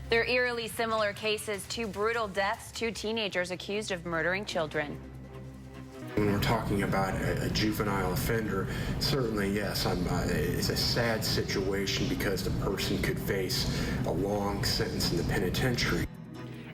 They're eerily similar cases, two brutal deaths, two teenagers accused of murdering children. When we're talking about a juvenile offender, certainly, yes, it's a sad situation because the person could face a long sentence in the penitentiary.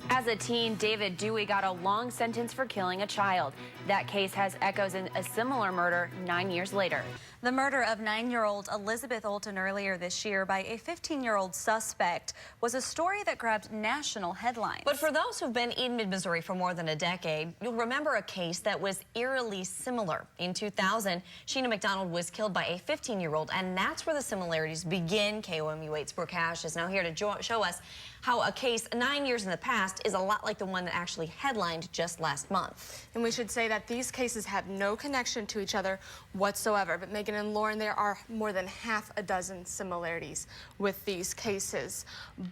As a teen, David Dewey got a long sentence for killing a child. That case has echoes in a similar murder 9 years later. The murder of 9-year-old Elizabeth Olten earlier this year by a 15-year-old suspect was a story that grabbed national headlines. But for those who've been in mid-Missouri for more than a decade, you'll remember a case that was eerily similar. In 2000, Sheena McDonald was killed by a 15-year-old, and that's where the similarities begin. KOMU 8's Brooke is now here to show us how a case 9 years in the past is a lot like the one that actually headlined just last month. And we should say that these cases have no connection to each other whatsoever. But Megan and Lauren, there are more than half a dozen similarities with these cases.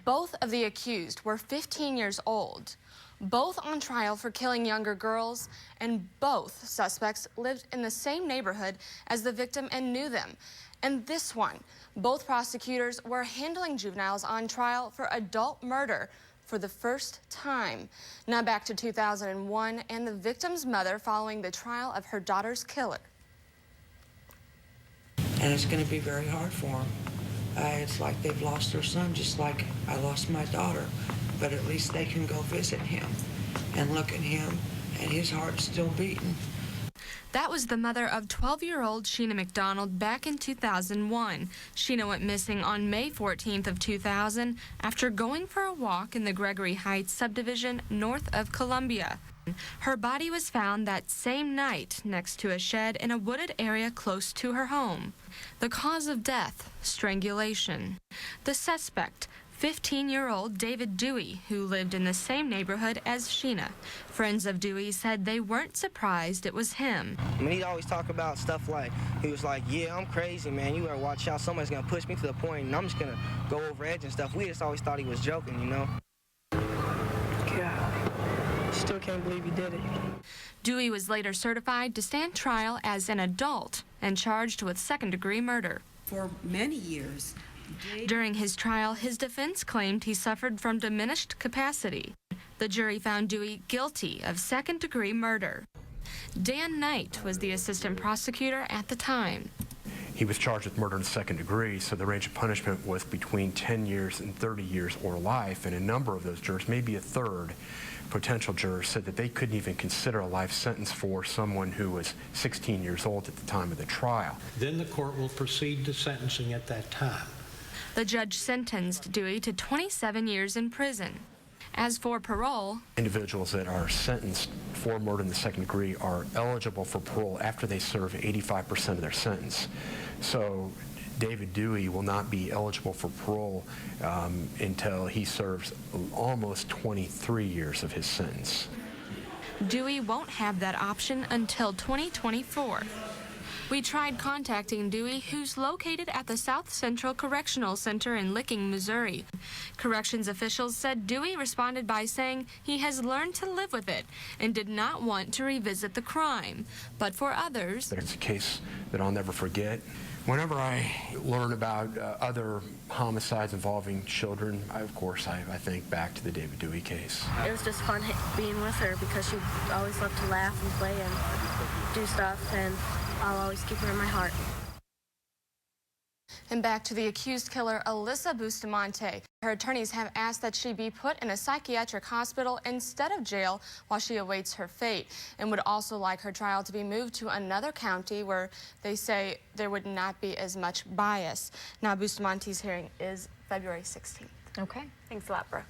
Both of the accused were 15 years old, both on trial for killing younger girls, and both suspects lived in the same neighborhood as the victim and knew them. And this one, both prosecutors were handling juveniles on trial for adult murder for the first time. Now back to 2001 and the victim's mother following the trial of her daughter's killer. And it's going to be very hard for them. It's like they've lost their son, just like I lost my daughter. But at least they can go visit him and look at him, and his heart's still beating. That was the mother of 12-year-old Sheena McDonald back in 2001. Sheena went missing on May 14th of 2000 after going for a walk in the Gregory Heights subdivision north of Columbia. Her body was found that same night next to a shed in a wooded area close to her home. The cause of death, strangulation. The suspect, 15-year-old David Dewey, who lived in the same neighborhood as Sheena. Friends of Dewey said they weren't surprised it was him. I mean, he'd always talk about stuff like, he was like, yeah, I'm crazy, man. You better watch out. Somebody's going to push me to the point, and I'm just going to go over edge and stuff. We just always thought he was joking, you know? God, still can't believe he did it. Dewey was later certified to stand trial as an adult and charged with second-degree murder. For many years, during his trial, his defense claimed he suffered from diminished capacity. The jury found Dewey guilty of second-degree murder. Dan Knight was the assistant prosecutor at the time. He was charged with murder in the second degree, so the range of punishment was between 10 years and 30 years or life, and a number of those jurors, maybe a third potential jurors, said that they couldn't even consider a life sentence for someone who was 16 years old at the time of the trial. Then the court will proceed to sentencing at that time. The judge sentenced Dewey to 27 years in prison. As for parole, individuals that are sentenced for murder in the second degree are eligible for parole after they serve 85% of their sentence. So David Dewey will not be eligible for parole until he serves almost 23 years of his sentence. Dewey won't have that option until 2024. We tried contacting Dewey, who's located at the South Central Correctional Center in Licking, Missouri. Corrections officials said Dewey responded by saying he has learned to live with it and did not want to revisit the crime. But for others, it's a case that I'll never forget. Whenever I learn about other homicides involving children, of course, I think back to the David Dewey case. It was just fun being with her because she always loved to laugh and play and do stuff, and I'll always keep her in my heart. And back to the accused killer, Alyssa Bustamante. Her attorneys have asked that she be put in a psychiatric hospital instead of jail while she awaits her fate, and would also like her trial to be moved to another county where they say there would not be as much bias. Now, Bustamante's hearing is February 16th. Okay. Thanks a lot, Brooke.